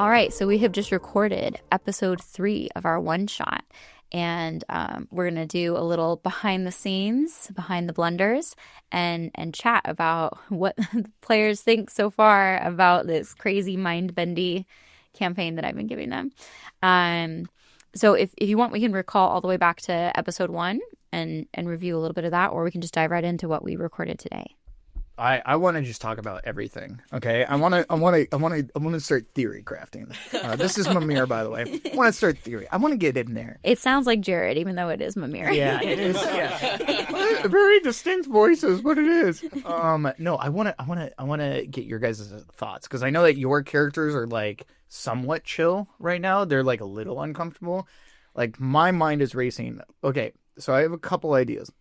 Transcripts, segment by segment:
All right, so we have just recorded episode 3 of our one shot, and we're gonna do a little behind the scenes, behind the blunders, and chat about what the players think so far about this crazy mind-bendy campaign that I've been giving them. So if you want, we can recall all the way back to episode 1 and review a little bit of that, or we can just dive right into what we recorded today. I want to just talk about everything. Okay, I want to start theory crafting. This is Mimir, by the way. I want to start theory. I want to get in there. It sounds like Jared, even though it is Mimir. Yeah, it is. Yeah, very distinct voices, but it is. No, I want to get your guys' thoughts because I know that your characters are like somewhat chill right now. They're like a little uncomfortable. Like my mind is racing. Okay, so I have a couple ideas.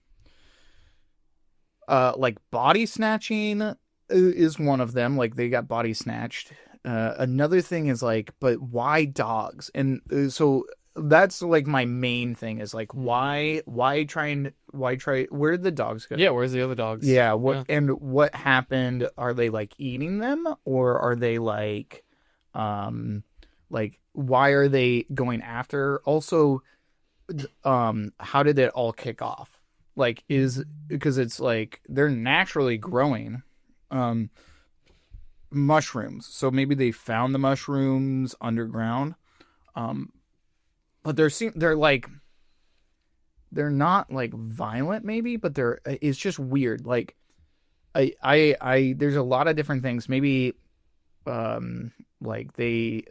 Like body snatching is one of them. Like they got body snatched. Another thing is like, but why dogs? And so that's like my main thing is like, why try? Where did the dogs go? Yeah, where's the other dogs? Yeah. And what happened? Are they like eating them, or are they like why are they going after? Also, how did it all kick off? Like because it's like they're naturally growing mushrooms, so maybe they found the mushrooms underground, but they're not like violent maybe, but it's just weird. Like I there's a lot of different things. Maybe like they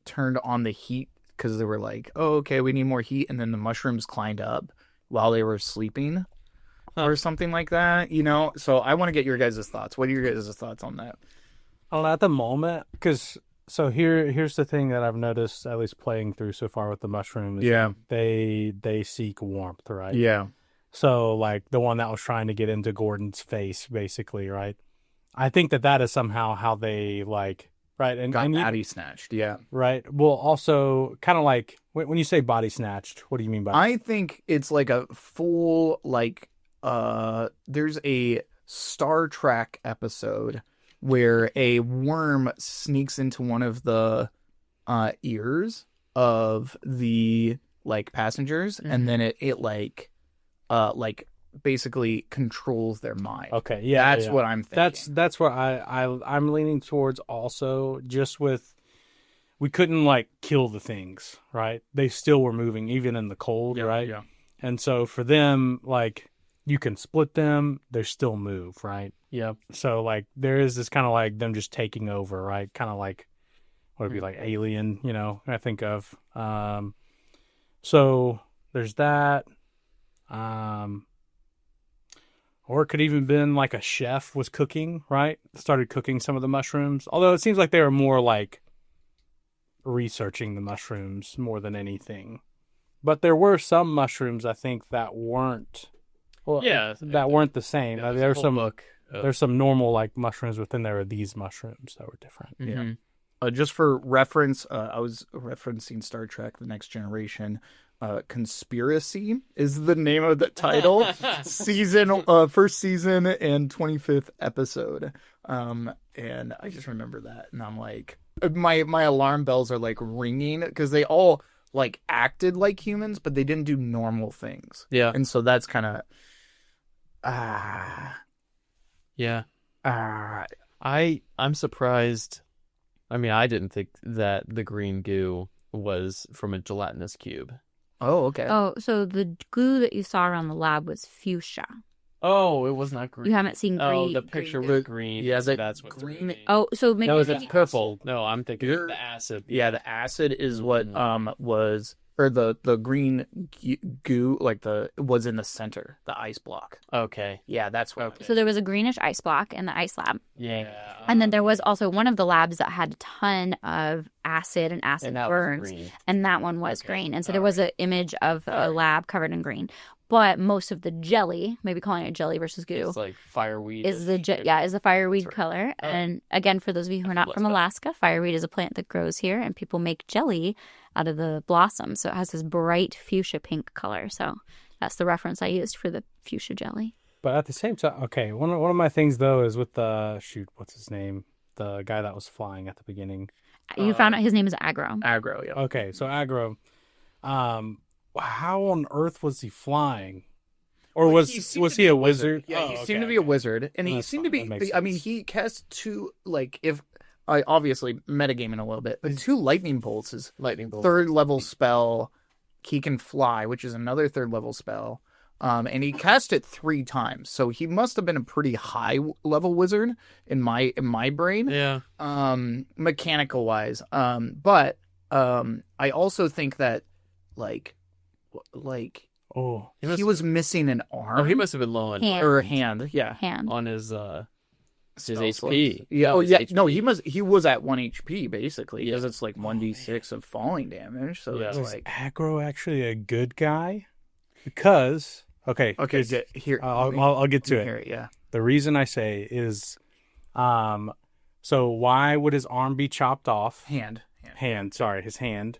turned on the heat because they were like, oh okay, we need more heat, and then the mushrooms climbed up while they were sleeping or something like that, you know? So I want to get your guys' thoughts. What are your guys' thoughts on that? I don't know, at the moment, because so here's the thing that I've noticed, at least playing through so far with the mushrooms. Yeah. They seek warmth, right? Yeah. So like the one that was trying to get into Gordon's face, basically, right? I think that is somehow how they like, right? And got body snatched, yeah. Right. Well, also kind of like when you say body snatched, what do you mean by that? I think it's like a full like there's a Star Trek episode where a worm sneaks into one of the ears of the like passengers, and then it like basically controls their mind. Okay, yeah, that's what I'm thinking. That's what I'm leaning towards. Also, just with we couldn't like kill the things, right? They still were moving even in the cold, right? Yeah. And so for them, like you can split them, they still move, right? Yeah. So like there is this kind of like them just taking over, right? Kind of like what would be like Alien, you know? I think of. So there's that. Or it could even been like a chef was cooking, right? Started cooking some of the mushrooms. Although it seems like they were more like researching the mushrooms more than anything. But there were some mushrooms, I think, that weren't weren't the same. Yeah, there's some normal like mushrooms within there. Are these mushrooms that were different? Yeah. Just for reference, I was referencing Star Trek: The Next Generation. Conspiracy is the name of the title. First season and 25th episode. And I just remember that, and I'm like, my alarm bells are like ringing because they all like acted like humans, but they didn't do normal things. Yeah, and so that's kind of yeah. I'm surprised. I mean, I didn't think that the green goo was from a gelatinous cube. Oh, okay. Oh, so the glue that you saw around the lab was fuchsia. Oh, it was not green. You haven't seen green. Oh, the picture was green. Yeah, that's what's green. Oh, so maybe no, it's purple. No, I'm thinking the acid. Yeah, the acid is what was, or the green goo was in the center, the ice block. Okay. Yeah, that's what. Okay. So there was a greenish ice block in the ice lab. Yeah. And then there was also one of the labs that had a ton of acid and acid burns, and that one was green. And so there was an image of a lab covered in green. But most of the jelly, maybe calling it jelly versus goo, it's like fireweed. Is the fireweed color. Oh. And again, for those of you who are not from Alaska, fireweed is a plant that grows here, and people make jelly out of the blossoms. So it has this bright fuchsia pink color. So that's the reference I used for the fuchsia jelly. But at the same time, okay, one of my things though is with the what's his name? The guy that was flying at the beginning. You found out his name is Aggro. Aggro, yeah. Okay, so Aggro. How on earth was he flying? Or was he a wizard? Yeah, he seemed to be a wizard, and he seemed to be. I mean, he cast two if I obviously metagaming a little bit, but 2 lightning bolts is third level spell. He can fly, which is another third level spell. And he cast it 3 times, so he must have been a pretty high level wizard in my brain. Yeah. Mechanical wise. But I also think that he was missing an arm. Oh, he must have been low on or a hand. Yeah, Hand. on his Spell HP. Yeah. Oh, yeah. HP. No, he was at 1 HP basically because it's like 1d6 of falling damage. So Yeah. it's Was like Aggro actually a good guy? Because okay, here. I'll get to it. Here, yeah. The reason I say is, so why would his arm be chopped off? His hand.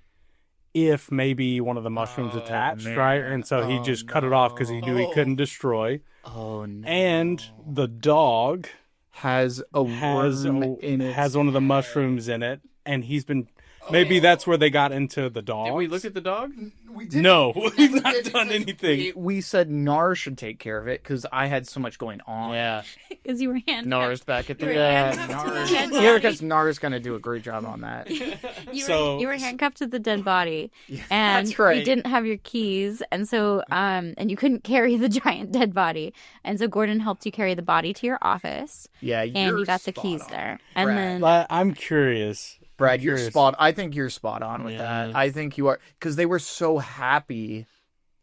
If maybe one of the mushrooms attached, man. right? And so he just cut it off because he knew he couldn't destroy. Oh no. And the dog has a worm in it. has one of the mushrooms in it, and he's been. Maybe that's where they got into the dog. Did we look at the dog? We did. No, we've not done anything. We said Nar should take care of it because I had so much going on. Yeah. Because you were handcuffed. Nars back at the Because Nar's gonna do a great job on that. You were handcuffed to the dead body, and that's right. you didn't have your keys, and so and you couldn't carry the giant dead body, and so Gordon helped you carry the body to your office, Yeah, and you got the keys there, and Brad. then I'm curious. Brad, you're spot. I think you're spot on with Yeah. that. I think you are because they were so happy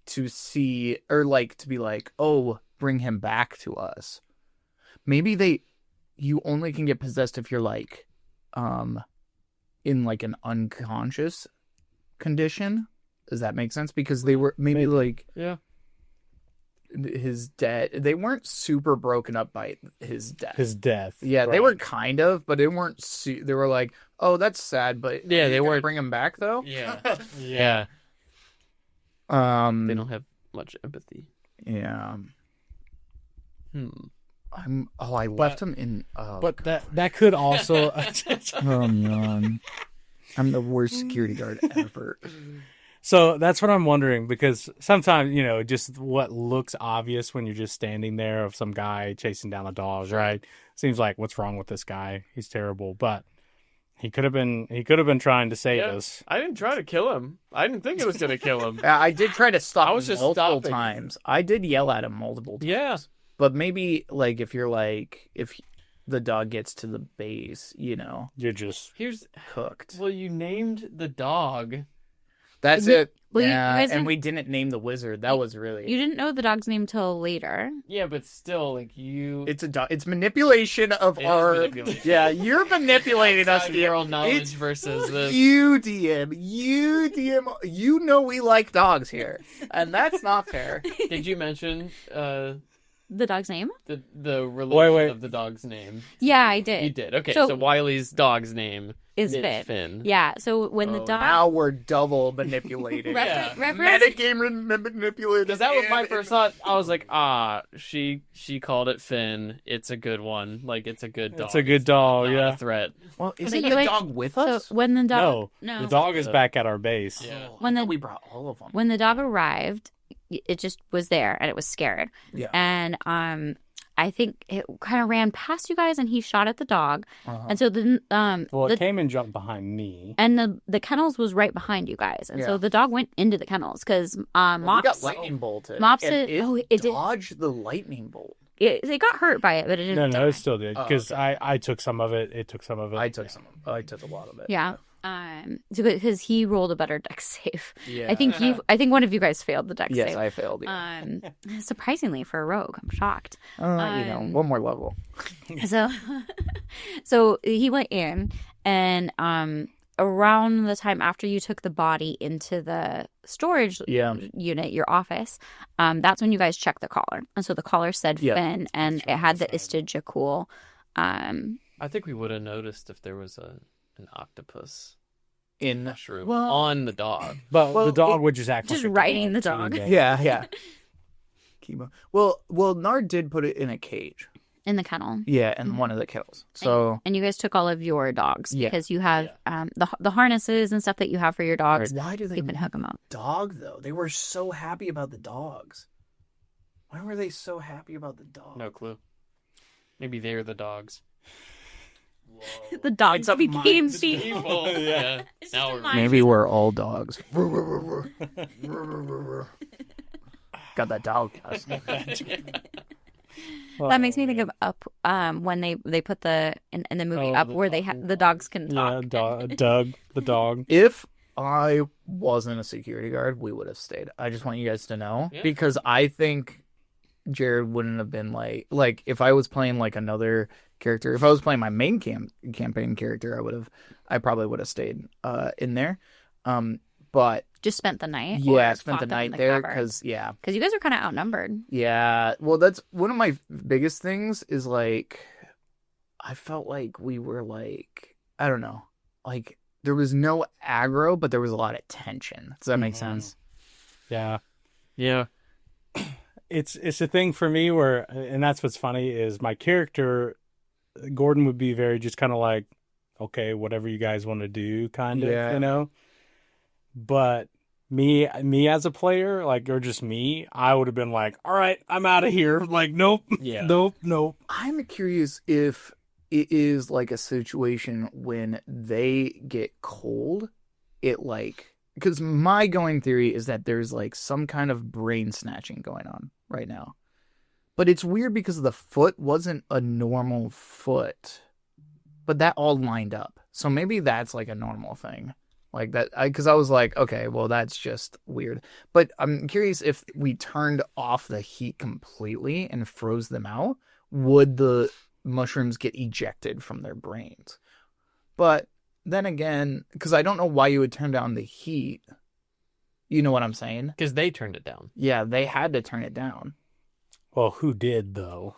to see or to be like, oh, bring him back to us. Maybe you only can get possessed if you're in an unconscious condition. Does that make sense? Because they were maybe. Yeah. His death. They weren't super broken up by his death. His death. Yeah, they right. were kind of, but they weren't. They were like, "Oh, that's sad," but Yeah, they weren't. bring him back though. Yeah. Yeah. They don't have much empathy. Yeah. Hmm. I left him in. But that could also. Oh man, I'm the worst security guard ever. So that's what I'm wondering, because sometimes, just what looks obvious when you're just standing there of some guy chasing down a dog, right? Seems like, what's wrong with this guy? He's terrible. But he could have been trying to save us. I didn't try to kill him. I didn't think it was going to kill him. I did try to stop. I was him just multiple stopping. times. I did yell at him multiple times. Yeah. But maybe if you're if the dog gets to the base, You're just Here's cooked. Well, you named the dog. That's it. Well, you yeah, guys and we didn't name the wizard. That was really. you didn't know the dog's name till later. Yeah, but still, you. It's a dog. It's manipulation of It is our. manipulation. Yeah, you're manipulating us. General knowledge It's versus this. You DM. You know we like dogs here, and that's not fair. Did you mention The dog's name? the religion Wait. of the dog's name? Yeah, I did. You did. Okay, So- so Wiley's dog's name Is is Finn. Yeah. So when the dog Now we're double manipulated. Yeah. reference Metagame manipulated. Because that was my first thought. I was like, she called it Finn. It's a good one. It's a good dog. It's a good dog, not yeah. a threat. Well, So isn't you the like- dog with so us? when the dog the dog is back at our base. Yeah. When the- we brought all of them. when the dog arrived, it just was there and it was scared. Yeah. And I think it kind of ran past you guys and he shot at the dog. Uh-huh. And so the Well, the it came and jumped behind me. and the kennels was right behind you guys. And Yeah. so the dog went into the kennels because We Mops got lightning bolted. Mops and did- it did. dodged the lightning bolt. it got hurt by it, but it didn't No, die. it still did, Oh, because I took some of it. It took some of it. I took some. I took a lot of it. Yeah. Because he rolled a better dex save. Yeah. I think one of you guys failed the dex Yes, save. I failed. Yeah. Surprisingly for a rogue, I'm shocked. One more level. So, so he went in, and around the time after you took the body into the storage unit, your office, that's when you guys checked the collar, and so the collar said Finn, and it had the Istid Jokul. I think we would have noticed if there was an octopus In mushroom well- on the dog. But Well, the dog would just act just like a riding the dog. any day. yeah. Kipo. Well, Nard did put it in a cage. In the kennel. Yeah, in one of the kennels. So And you guys took all of your dogs Yeah. because you have the harnesses and stuff that you have for your dogs. why do they You can hook them up. dog though? They were so happy about the dogs. Why were they so happy about the dog? No clue. Maybe they're the dogs. Whoa. The dogs It's a became mind- people. Yeah. It's Now just a we're mind- Maybe we're all dogs. Got that dog. That makes me think of Up when they put the in the movie Up where they the dogs can talk. Doug, the dog. If I wasn't a security guard, we would have stayed. I just want you guys to know Yeah. because I think Jared wouldn't have been like if I was playing like another character. If I was playing my main campaign character, I probably would have stayed in there. But Just spent the night. yeah, or spent the fought them in night there cavern? because Because you guys are kind of outnumbered. yeah. Well, that's one of my biggest things is like I felt like we were like I don't know, like there was no aggro, but there was a lot of tension. Does that make sense? Yeah. Yeah. It's a thing for me where, and that's what's funny is my character, Gordon would be very just kind of like, okay, whatever you guys want to do, kind of, Yeah. you know. But me as a player, like, or just me, I would have been like, all right, I'm out of here. Like, nope, Yeah. nope. I'm curious if it is like a situation when they get cold, it like because my going theory is that there's like some kind of brain snatching going on right now. But it's weird because the foot wasn't a normal foot, but that all lined up. So maybe that's like a normal thing. Like that, because I was like, okay, well, that's just weird. But I'm curious if we turned off the heat completely and froze them out, would the mushrooms get ejected from their brains? But then again, because I don't know why you would turn down the heat. You know what I'm saying? Because they turned it down. Yeah, they had to turn it down. Well, who did though?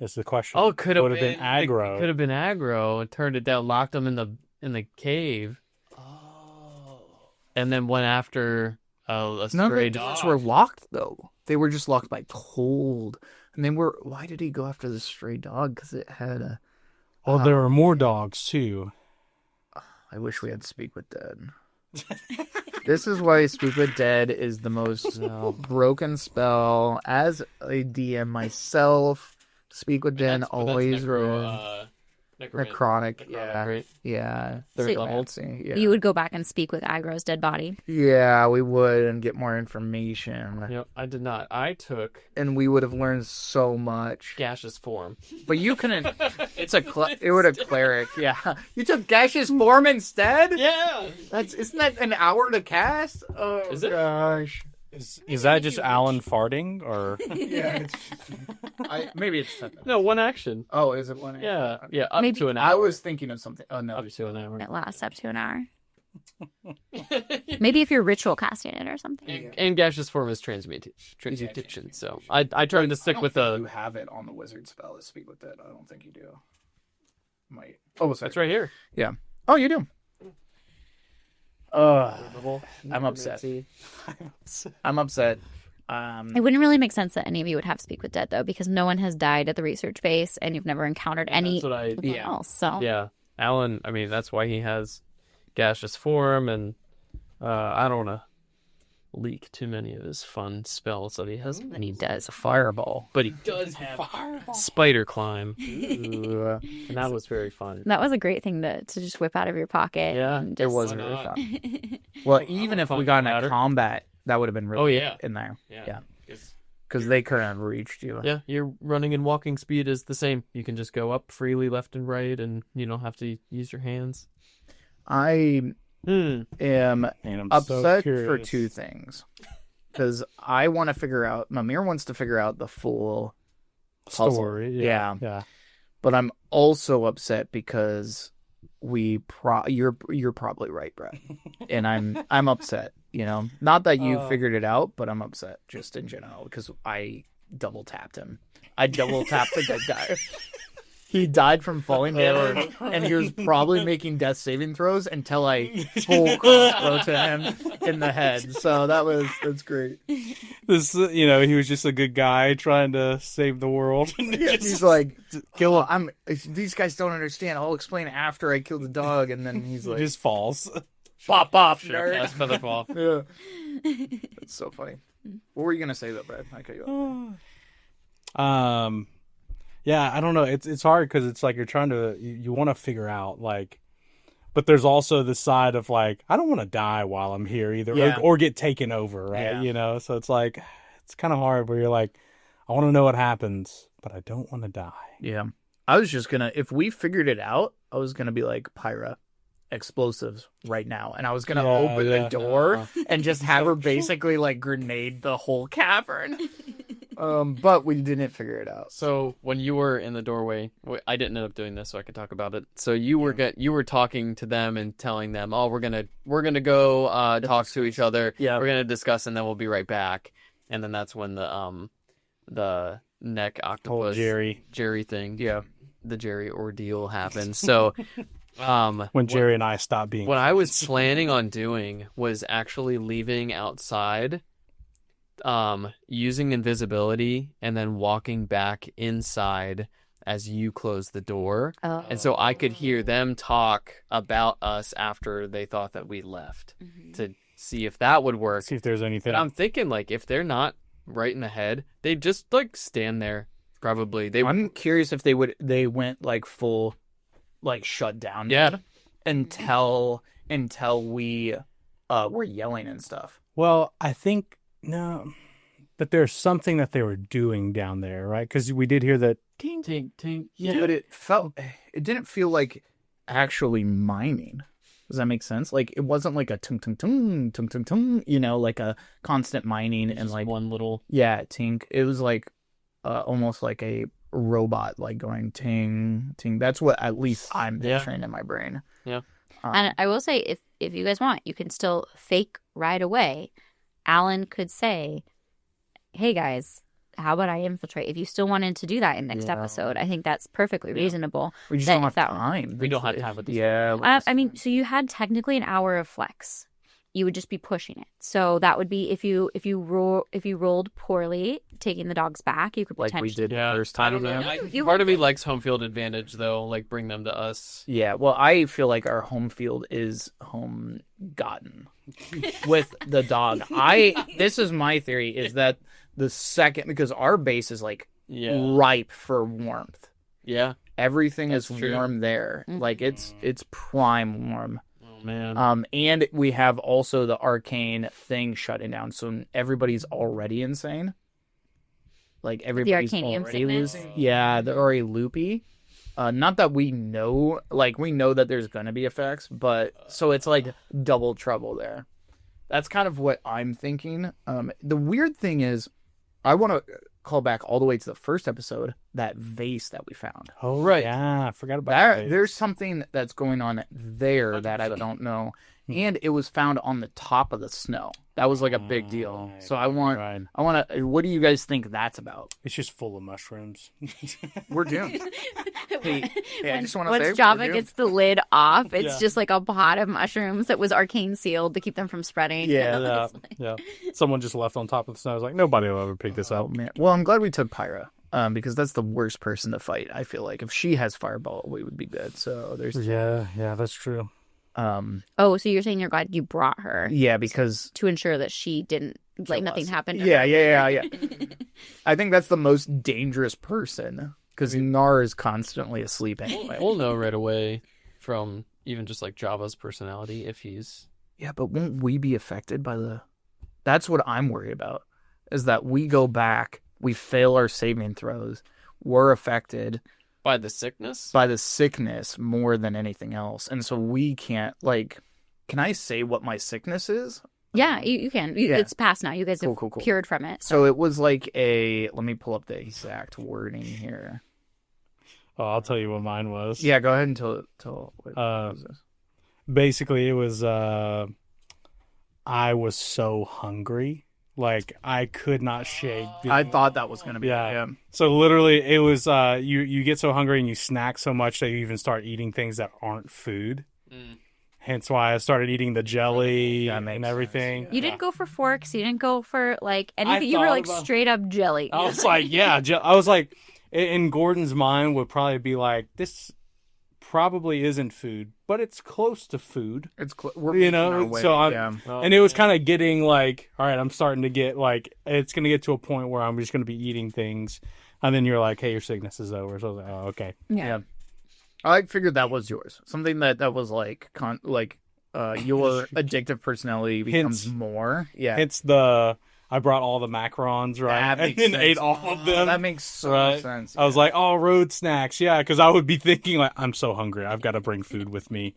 Is the question. Oh, could have Would have been aggro. Could have been aggro and turned it down, locked them in the cave, and then went after a None of stray the dog. doors were locked, though. They were just locked by cold. And they were. Why did he go after the stray dog? Because it had a. Well, there were more dogs too. I wish we had Speak with Dead. This is why Speak with Dead is the most broken spell. As a DM myself, Speak with Dead That's always ruined. necromantic. Necrotic, yeah. Right? Yeah. So- Fancy, yeah. You would go back and speak with Aggro's dead body. Yeah, we would and get more information. Yep, I did not. I took And we would have learned so much. gaseous form. But you couldn't. It's a. It would a cleric. Yeah. You took gaseous form instead. Yeah. Isn't that an hour to cast? Oh Is it? gosh. Is that just Alan farting or? Yeah. Maybe it's 10 minutes. No, one action. Oh, is it one? Yeah, yeah, up Maybe- to an hour. I was thinking of something. Oh no. up to an hour. It lasts up to an hour. Maybe if you're ritual casting it or something. And gaseous form is transmutation. So I tried to stick with You the. have it on the wizard spell to speak with it. I don't think you do. Might. Oh, sorry. That's right here. Yeah. Oh, you do. I'm upset. I'm upset. It wouldn't really make sense that any of you would have speak with dead though, because no one has died at the research base, and you've never encountered any That's what I. else. So Yeah, Alan. I mean, that's why he has gaseous form, and I don't want to leak too many of his fun spells that he has. and he does. a fireball. But he does have spider climb, and that was very fun. That was a great thing to just whip out of your pocket. Yeah, and It just- was Why really not? fun. Well, even if we got into Ladder. combat, that would have been really Oh, yeah. in there. Yeah. Yeah. 'Cause- Because they couldn't have reached you. Yeah, your running and walking speed is the same. You can just go up freely left and right, and you don't have to use your hands. I am And I'm so upset for curious. two things. Because I want to figure out, Mimir wants to figure out the full puzzle. Story. Yeah. Yeah. But I'm also upset because you're probably right, Brad. And I'm upset, you know. Not that you figured it out, but I'm upset just in general because I double tapped him. I double tapped the good guy. he died from falling hammer, and he was probably making death saving throws until I full crossbow to him in the head. So that's great. This, he was just a good guy trying to save the world. He's like, kill him. These guys don't understand. I'll explain after I kill the dog. And then he's like, just falls. Pop, Sure, that's feather fall. Yeah. That's so funny. What were you going to say, though, Brad? I cut you off. Yeah, I don't know. It's hard because it's like you're trying to, you want to figure out, like, but there's also the side of, like, I don't want to die while I'm here either, or get taken over, right? Yeah. So it's like, it's kind of hard where you're like, I want to know what happens, but I don't want to die. Yeah. I was just going to, if we figured it out, I was going to be like, Pyra, explosives right now. And I was going to open the door and just have her basically, like, grenade the whole cavern. But we didn't figure it out. So when you were in the doorway, I didn't end up doing this, so I could talk about it. So you were talking to them and telling them, "Oh, we're gonna go talk to each other. Yeah, we're gonna discuss, and then we'll be right back." And then that's when the neck octopus Jerry thing, the Jerry ordeal happened. So when Jerry and I stopped being, what I was planning on doing was actually leaving outside. Using invisibility and then walking back inside as you close the door. And so I could hear them talk about us after they thought that we left to see if that would work. See if there's anything. But I'm thinking, like, if they're not right in the head, they'd just, like, stand there. Probably. I'm curious if they went, like, full, like, shut down. Yeah. Until we were yelling and stuff. Well, I think, no, but there's something that they were doing down there, right? Because we did hear that tink, tink, tink. Yeah, but it didn't feel like actually mining. Does that make sense? Like, it wasn't like a tung tung tung tung tung tung, like a constant mining and like one little tink. It was like almost like a robot, like going ting ting. That's what at least I'm picturing in my brain. Yeah. And I will say, if you guys want, you can still fake right away. Alan could say, hey guys, how about I infiltrate? If you still wanted to do that in next episode, I think that's perfectly reasonable. We just don't have time. We don't have time with this. Yeah. I mean, so you had technically an hour of flex. You would just be pushing it. So that would be if you rolled poorly, taking the dogs back, you could potentially. Like we did first time. Part of me likes home field advantage, though. Like, bring them to us. Yeah, well, I feel like our home field is home gotten with the dog. This is my theory, is that the second, because our base is like ripe for warmth. Yeah. Everything is warm there. Mm-hmm. Like it's prime warm. Oh man. And we have also the arcane thing shutting down, so everybody's already insane. Like everybody's already losing. Yeah, they're already loopy. Not that we know, like we know that there's gonna be effects, but so it's like double trouble there. That's kind of what I'm thinking. The weird thing is, I want to call back all the way to the first episode, that vase that we found. Oh, right. Yeah, I forgot about that. There's something that's going on there that I don't know. And it was found on the top of the snow. That was like a big deal. So I want to, what do you guys think that's about? It's just full of mushrooms. We're doomed. Hey, I just want to say, once Java gets the lid off, it's just like a pot of mushrooms that was arcane sealed to keep them from spreading. Yeah. Someone just left on top of the snow. I was like, nobody will ever pick this up. Man. Well, I'm glad we took Pyra. Because that's the worst person to fight. I feel like if she has fireball, we would be good. So there's yeah, that's true. So you're saying you're glad you brought her? Yeah, because to ensure that she didn't nothing happened. Yeah. I think that's the most dangerous person because Nar is constantly asleep anyway. We'll know right away from even just like Java's personality if he's. Yeah, but won't we be affected by the? That's what I'm worried about. Is that we go back, we fail our saving throws, we're affected. By the sickness? By the sickness more than anything else. And so we can't, like, can I say what my sickness is? Yeah, you can. It's past now. You guys have cured from it. So it was like let me pull up the exact wording here. Oh, I'll tell you what mine was. Yeah, go ahead and tell what was this? Basically, it was, I was so hungry Like, I could not shake. I thought that was going to be yeah. So literally, it was you get so hungry and you snack so much that you even start eating things that aren't food. Hence why I started eating the jelly and everything. You didn't go for forks. You didn't go for like anything. You were like straight up jelly. I was like, I was like, in Gordon's mind would probably be like, this probably isn't food, but it's close to food. It's and it was kind of getting like, all right, I'm starting to get like, it's going to get to a point where I'm just going to be eating things. And then you're like, hey, your sickness is over. So I was like, oh, okay. Yeah. I figured that was yours. Something that was like your addictive personality becomes more. Yeah. It's I brought all the macarons, right? And then ate all of them. That makes so much sense. I was like, oh, road snacks. Yeah, because I would be thinking, like, I'm so hungry. I've got to bring food with me.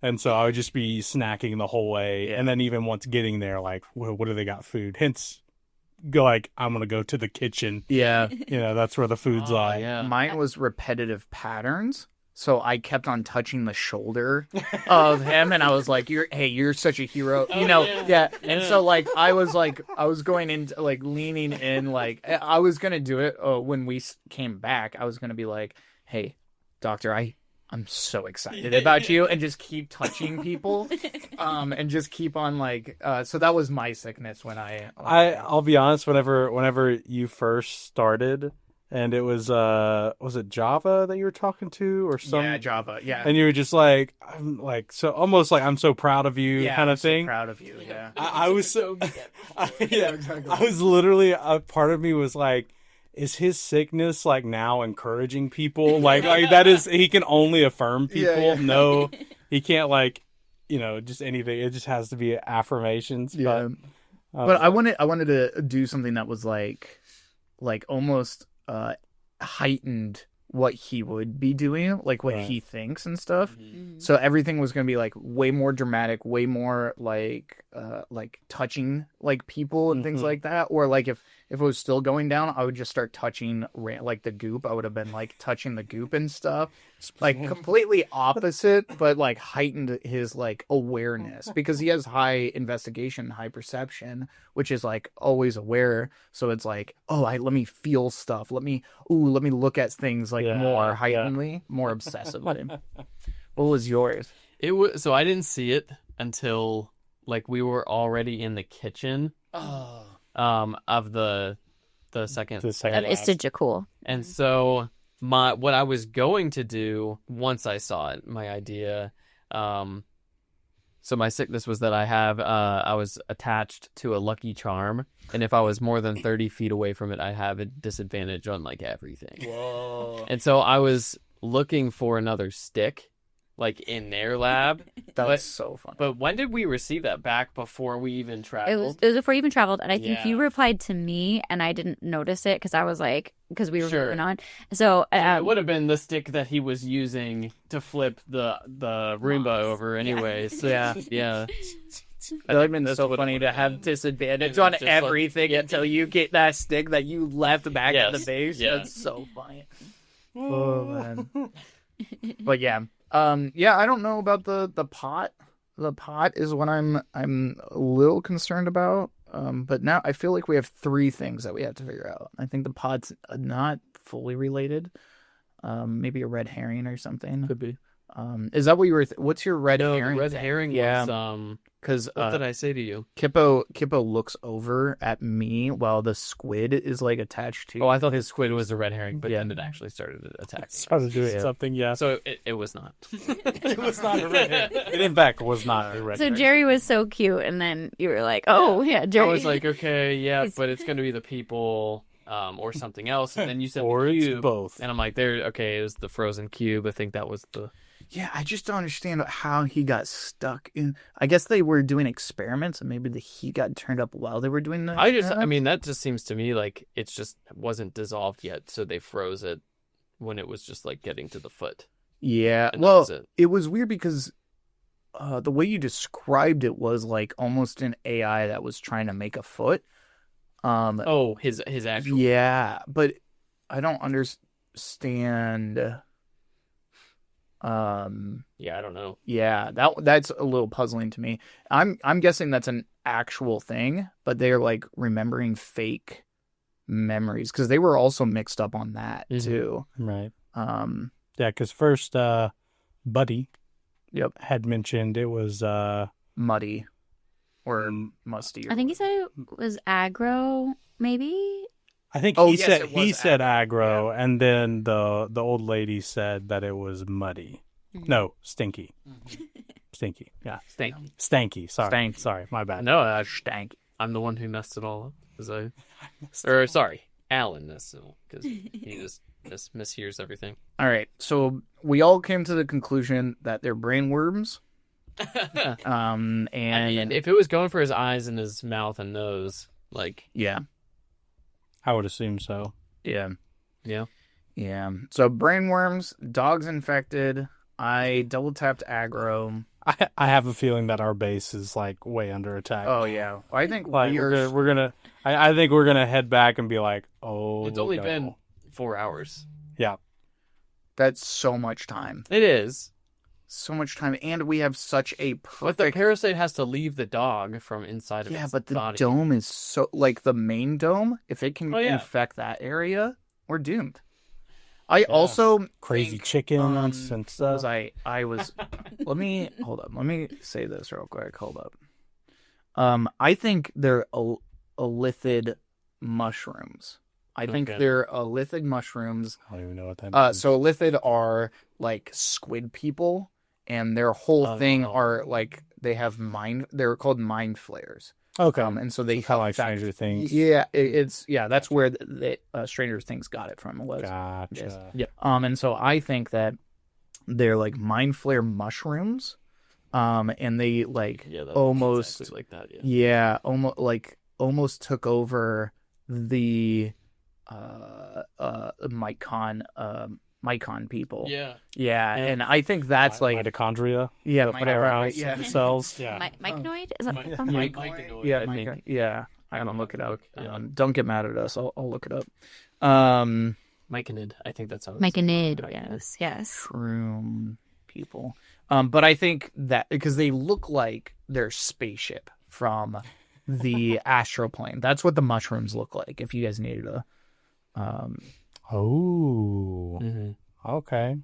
And so I would just be snacking the whole way. Yeah. And then even once getting there, like, what do they got food? Hence, I'm going to go to the kitchen. Yeah. That's where the food's like. Yeah. Mine was repetitive patterns. So I kept on touching the shoulder of him, and I was like, "You're such a hero," Yeah. And so like I was going into like leaning in, like I was gonna do it. When we came back, I was gonna be like, "Hey, doctor, I'm so excited about you," and just keep touching people, and just keep on like. So that was my sickness when I'll be honest. Whenever you first started. And it was it Java that you were talking to or something? Yeah, Java, yeah. And you were just like, I'm like, so almost like, I'm so proud of you kind of thing. So proud of you, yeah. I was so, exactly. I was literally, a part of me was like, is his sickness like now encouraging people? Like that is, he can only affirm people. Yeah. No, he can't like, just anything. It just has to be affirmations. Yeah. But I wanted to do something that was like almost heightened what he would be doing, like what he thinks and stuff. Mm-hmm. So everything was going to be like way more dramatic, way more like touching like people and things like that. Or like if it was still going down, I would just start touching like the goop. I would have been like touching the goop and stuff, like completely opposite, but like heightened his like awareness because he has high investigation, high perception, which is like always aware. So it's like, let me feel stuff. Let me look at things like more heightenedly, more obsessively. What was yours? So I didn't see it until like we were already in the kitchen. Of the second of Istid Jokul. And so what I was going to do once I saw it, my idea, so my sickness was that I was attached to a Lucky Charm, and if I was more than 30 feet away from it, I have a disadvantage on like everything. Whoa. And so I was looking for another stick like in their lab. That was so fun. But when did we receive that back before we even traveled? It was before you even traveled, and I think you replied to me, and I didn't notice it because I was like, because we were moving on. So it would have been the stick that he was using to flip the Roomba over, anyway. So yeah. I like it's so funny to have disadvantage on everything until you get that stick that you left back at the base. Yeah. That's so funny. Oh man. But yeah. I don't know about the pot. The pot is what I'm a little concerned about. But now I feel like we have three things that we have to figure out. I think the pot's not fully related. Maybe a red herring or something. Could be. Is that what you were? What's your red herring? The red herring was because what did I say to you? Kipo looks over at me while the squid is like attached to. Oh, I thought his squid was a red herring, but then it actually started attacking. Started doing something, yeah. So it was not. It was not a red herring. It in fact was not a red herring. So Jerry was so cute, and then you were like, "Oh yeah, Jerry." I was like, "Okay, but it's going to be the people." Or something else, and then you said or the cube, it's both, and I'm like, it was the frozen cube. I think that was the. Yeah, I just don't understand how he got stuck in. I guess they were doing experiments, and maybe the heat got turned up while they were doing that. That just seems to me like it just wasn't dissolved yet, so they froze it when it was just like getting to the foot. Yeah, it was weird because the way you described it was like almost an AI that was trying to make a foot. His actual. Yeah, but I don't understand. Yeah, I don't know. Yeah, that's a little puzzling to me. I'm guessing that's an actual thing, but they're like remembering fake memories because they were also mixed up on that too. Right. Yeah, because first Buddy Yep. had mentioned it was muddy or musty. Or I think he said it was aggro, maybe. I think Oh, he yes, said it was said aggro, aggro, and then the old lady said that it was muddy. No, stinky. Stinky. Yeah. Stanky. Sorry, my bad. No, stank. I'm the one who messed it all up. Sorry, Alan messed it all because he just mishears everything. All right, so we all came to the conclusion that they're brain worms. And if it was going for his eyes and his mouth and nose, like yeah, I would assume so. yeah. Yeah. So brain worms, dogs infected. I double tapped aggro. I have a feeling that our base is like way under attack. Oh yeah, I think like we're gonna. I think we're gonna head back and be like, oh, It's only been 4 hours. Yeah. That's so much time. It is. So much time, and we have such a But perfect. the parasite has to leave the dog from inside of its but the body. dome is so like the main dome. If it can Oh, yeah. infect that area, we're doomed. I also Crazy think, chickens and stuff. I was. Let me hold up. Let me say this real quick. Hold up. I think they're elithid mushrooms. I think Okay. they're elithid mushrooms. I don't even know what that means. So elithid are like squid people, and their whole thing no. are like they have mind. They're called mind flayers. Okay. And so they kind of like affect- Stranger Things. Yeah, it's that's where the Stranger Things got it from. Was Gotcha. Yes. And so I think that they're like mind flare mushrooms, and they like Yeah, that almost exactly like that. Yeah. almost took over the Mycon people. Yeah. And I think that's like mitochondria. yeah, Whatever else. yeah. Cells. Yeah. Myconoid? Is that from Myconoid, Yeah, I think. yeah. I gotta look it up. Yeah. Don't get mad at us. I'll look it up. Myconid. I think that's how it's Myconid? Yes. Shroom people. But I think that because they look like they're spaceship from the astral plane. That's what the mushrooms look like. If you guys needed a, Oh. Okay.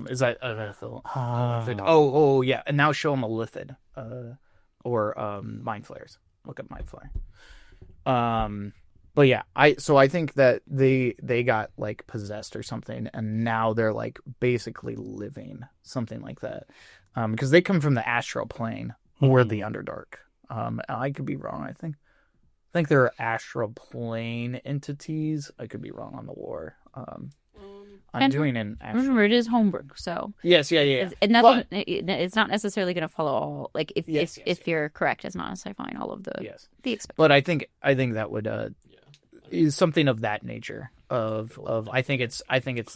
is that lithid? Ah. Oh yeah. And now show them a lithid, or mind flares. Look at mind flare. But yeah, I think that they got like possessed or something, and now they're like basically living, something like that, because they come from the astral plane or the Underdark. I could be wrong. I think they're astral plane entities. I could be wrong on the lore. I'm doing an astral. Remember, it is homebrew, so Yes, yeah. it's not necessarily going to follow all. Like if you're correct, it's not necessarily following all of the Yes. the expectations. But I think that would is something of that nature. Of I think it's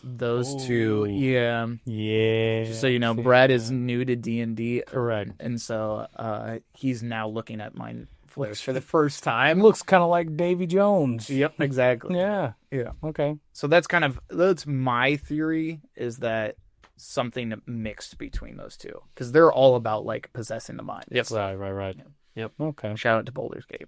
those two. Yeah. Yeah. Just so you know, Brad is new to D&D, Correct. and so he's now looking at mind flares for the first time. Looks kind of like Davy Jones. Yep, exactly. Yeah. Yeah. Okay. So that's my theory, is that something mixed between those two, because they're all about like possessing the mind. Yep. Right. Yep. Okay. Shout out to Boulder's Gate.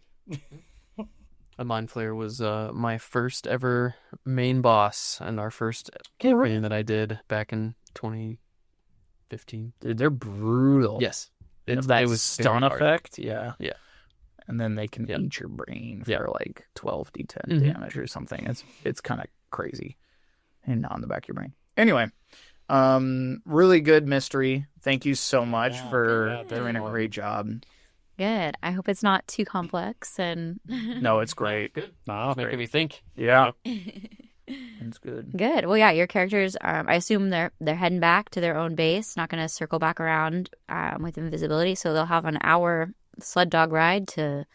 A Mind Flayer was my first ever main boss and our first campaign that I did back in 2015. Dude, they're brutal. Yes. It was stun very hard. effect. Yeah. Yeah. And then they can Yep. eat your brain for Yep. like 12d10 Mhm. damage or something. It's kind of crazy, and not on the back of your brain. Anyway, really good mystery. Thank you so much for doing a great job. Good. I hope it's not too complex and No, it's great. No, Making me think. Yeah, it's good. good. Well, yeah, your characters. I assume they're heading back to their own base. Not going to circle back around with invisibility, so they'll have an hour sled dog ride to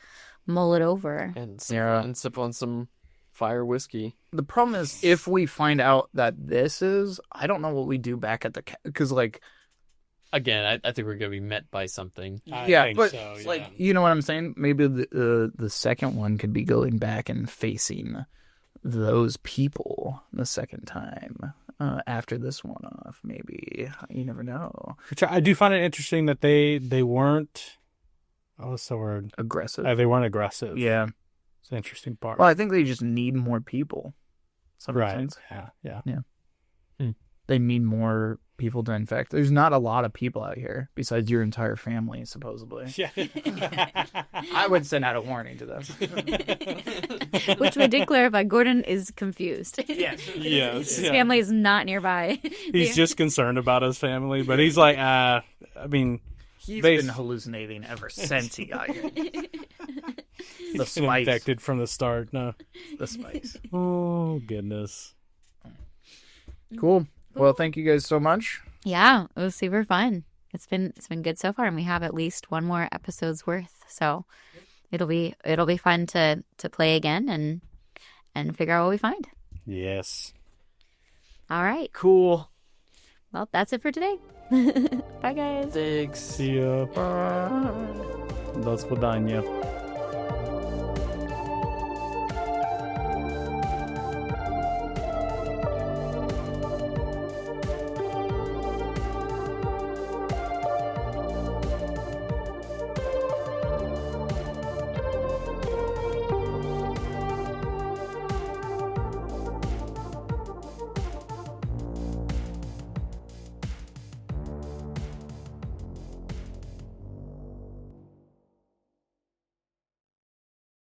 mull it over. And sip on some fire whiskey. The problem is, if we find out that this is, I don't know what we do back at the because like. Again, I think we're going to be met by something. I think but so, yeah. like, you know what I'm saying? Maybe the second one could be going back and facing those people the second time. after this one off. Maybe you never know. Which I do find it interesting that they weren't. Oh, what's the word? Aggressive. They weren't aggressive. Yeah, it's an interesting part. well, I think they just need more people. Right. Sometimes. Yeah. They need more people to infect. There's not a lot of people out here besides your entire family, supposedly. Yeah. I would send out a warning to them. Which we did clarify. Gordon is confused. Yes. Yes. His family is not nearby. He's just concerned about his family, but he's like, I mean, He's been hallucinating ever since he got here. The spice. infected from the start. No. The spice. Oh goodness. Cool. Well, thank you guys so much. Yeah, it was super fun. It's been good so far, and we have at least one more episode's worth. So it'll be fun to play again and figure out what we find. Yes. All right. Cool. Well, that's it for today. Bye, guys. Thanks. See ya. До свидания.